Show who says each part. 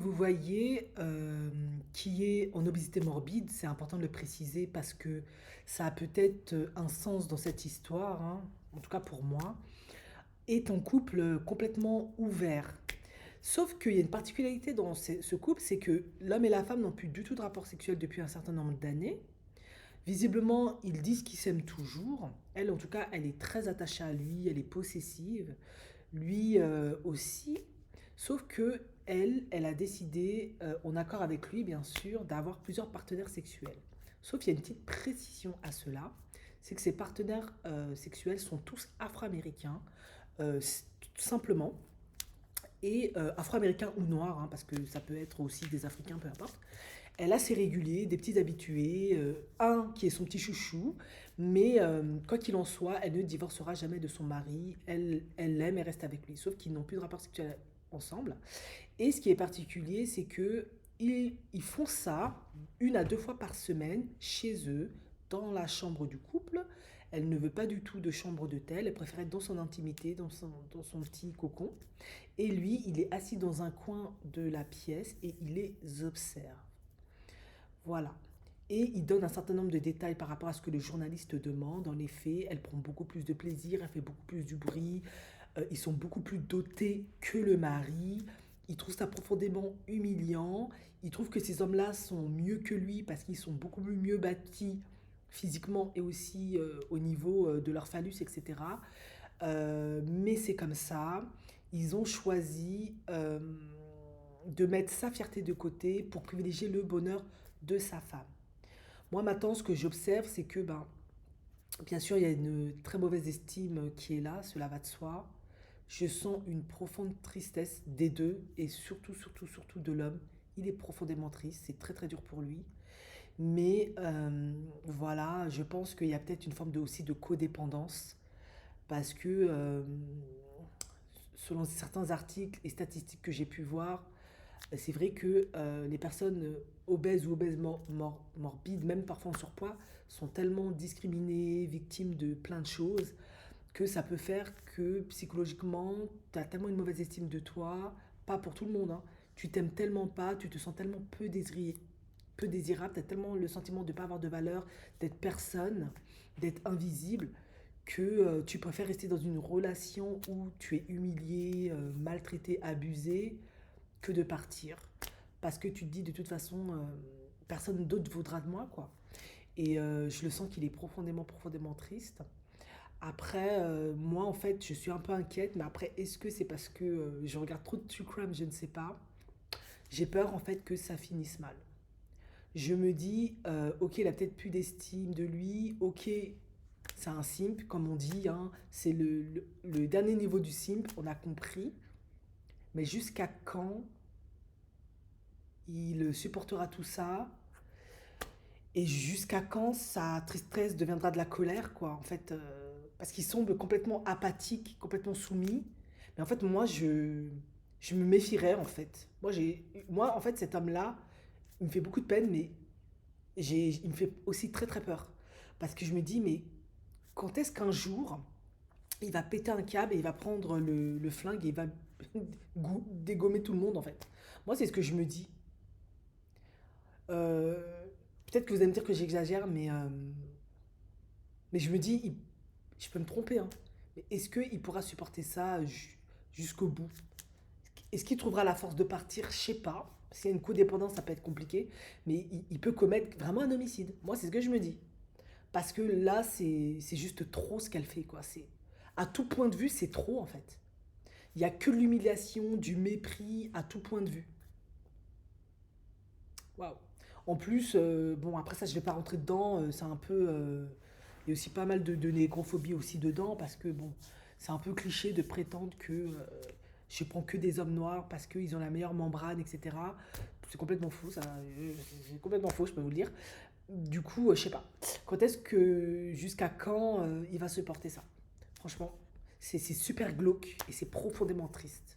Speaker 1: vous voyez, qui est en obésité morbide, c'est important de le préciser parce que ça a peut-être un sens dans cette histoire, hein, en tout cas pour moi, est un couple complètement ouvert. Sauf qu'il y a une particularité dans ce couple, c'est que l'homme et la femme n'ont plus du tout de rapport sexuel depuis un certain nombre d'années. Visiblement, ils disent qu'ils s'aiment toujours. Elle, en tout cas, elle est très attachée à lui, elle est possessive. Lui aussi. Sauf que elle a décidé, en accord avec lui, bien sûr, d'avoir plusieurs partenaires sexuels. Sauf qu'il y a une petite précision à cela, c'est que ces partenaires sexuels sont tous afro-américains, tout simplement, et afro-américains ou noirs, hein, parce que ça peut être aussi des Africains, peu importe. Elle a ses réguliers, des petits habitués, un qui est son petit chouchou, mais quoi qu'il en soit, elle ne divorcera jamais de son mari, elle l'aime et reste avec lui, sauf qu'ils n'ont plus de rapport sexuel ensemble. Et ce qui est particulier, c'est que ils font ça une à deux fois par semaine chez eux, dans la chambre du couple. Elle ne veut pas du tout de chambre d'hôtel, elle préfère être dans son intimité, dans son petit cocon. Et lui, il est assis dans un coin de la pièce et il les observe. Voilà. Et il donne un certain nombre de détails par rapport à ce que le journaliste demande. En effet, elle prend beaucoup plus de plaisir, elle fait beaucoup plus du bruit. Ils sont beaucoup plus dotés que le mari. Il trouve ça profondément humiliant. Il trouve que ces hommes-là sont mieux que lui parce qu'ils sont beaucoup mieux bâtis physiquement et aussi au niveau de leur phallus, etc. Mais c'est comme ça. Ils ont choisi de mettre sa fierté de côté pour privilégier le bonheur de sa femme. Moi, maintenant, ce que j'observe, c'est que, ben, bien sûr, il y a une très mauvaise estime qui est là, cela va de soi. Je sens une profonde tristesse des deux, et surtout, surtout, surtout de l'homme. Il est profondément triste, c'est très très dur pour lui. Mais voilà, je pense qu'il y a peut-être une forme aussi de codépendance, parce que selon certains articles et statistiques que j'ai pu voir, c'est vrai que les personnes obèses ou morbides, même parfois en surpoids, sont tellement discriminées, victimes de plein de choses, que ça peut faire que psychologiquement, tu as tellement une mauvaise estime de toi, pas pour tout le monde, hein, tu t'aimes tellement pas, tu te sens tellement peu désirable, tu as tellement le sentiment de ne pas avoir de valeur, d'être personne, d'être invisible, que tu préfères rester dans une relation où tu es humilié, maltraité, abusé, que de partir. Parce que tu te dis de toute façon, personne d'autre vaudra de moi, quoi. Et je le sens qu'il est profondément, profondément triste. Après, moi, en fait, je suis un peu inquiète, mais après, est-ce que c'est parce que je regarde trop de true crime, je ne sais pas. J'ai peur, en fait, que ça finisse mal. Je me dis, ok, il a peut-être plus d'estime de lui, ok, c'est un simp, comme on dit, hein, c'est le dernier niveau du simp, on a compris, mais jusqu'à quand il supportera tout ça et jusqu'à quand sa tristesse deviendra de la colère, quoi, en fait, parce qu'il semble complètement apathique, complètement soumis. Mais en fait, moi, je me méfierais, en fait. Moi, en fait, cet homme-là, il me fait beaucoup de peine, mais il me fait aussi très, très peur. Parce que je me dis, mais quand est-ce qu'un jour, il va péter un câble et il va prendre le flingue et il va dégommer tout le monde, en fait. Moi, c'est ce que je me dis. Euh, Peut-être que vous allez me dire que j'exagère, mais je me dis, je peux me tromper, hein, mais est-ce qu'il pourra supporter ça jusqu'au bout? Est-ce qu'il trouvera la force de partir? Je sais pas. S'il y a une codépendance, ça peut être compliqué, mais il peut commettre vraiment un homicide. Moi, c'est ce que je me dis. Parce que là, c'est juste trop ce qu'elle fait, quoi. À tout point de vue, c'est trop, en fait. Il n'y a que l'humiliation, du mépris, à tout point de vue. Waouh. En plus, bon, après ça, je vais pas rentrer dedans. C'est un peu. Il y a aussi pas mal de négrophobie aussi dedans, parce que, bon, c'est un peu cliché de prétendre que je prends que des hommes noirs parce qu'ils ont la meilleure membrane, etc. C'est complètement faux, ça. C'est complètement faux, je peux vous le dire. Du coup, je sais pas. Quand est-ce que. Jusqu'à quand il va se porter ça? Franchement, c'est super glauque et c'est profondément triste.